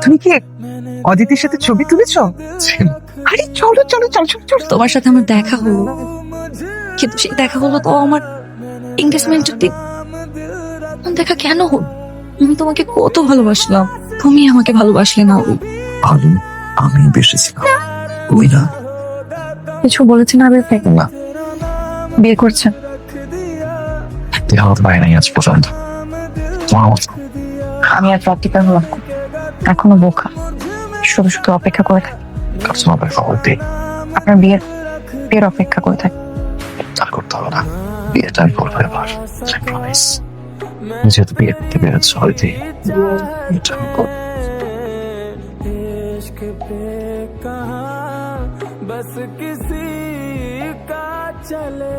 তুমি কি অদিতির সাথে ছবি তুলেছো? আরে চলো চলো চলো চলো চলো। তোমার সাথে আমার দেখা হলো, কিন্তু সেই দেখা হলো তো আমার এঙ্গেজমেন্টের দিন। দেখা কেন হল? আমি তোমাকে কত ভালোবাসলাম, তুমি আমাকে ভালোবাসলে না। ভালো আমি বেসেছিলাম, ওই না কিছু বলেছেন আবির ভাই? না, বিয়ে করছেন? তুই হাত পায় নাই আজ পর্যন্ত। তোমার মতো আমি আর প্র্যাকটিক্যাল হলাম, এখনো বোকা, শুধু শুধু অপেক্ষা করে থাকি। কার তোমার ব্যাপার বলতে আপনার বিয়ের বিয়ের অপেক্ষা করে থাকি। আর করতে হবে না, বিয়েটা আমি করবো এবার, প্রমিস। যেহেতু বিয়ে করতে বেরোচ্ছ হইতে এটা আমি করবো। इश्क पे कहाँ बस किसी का चले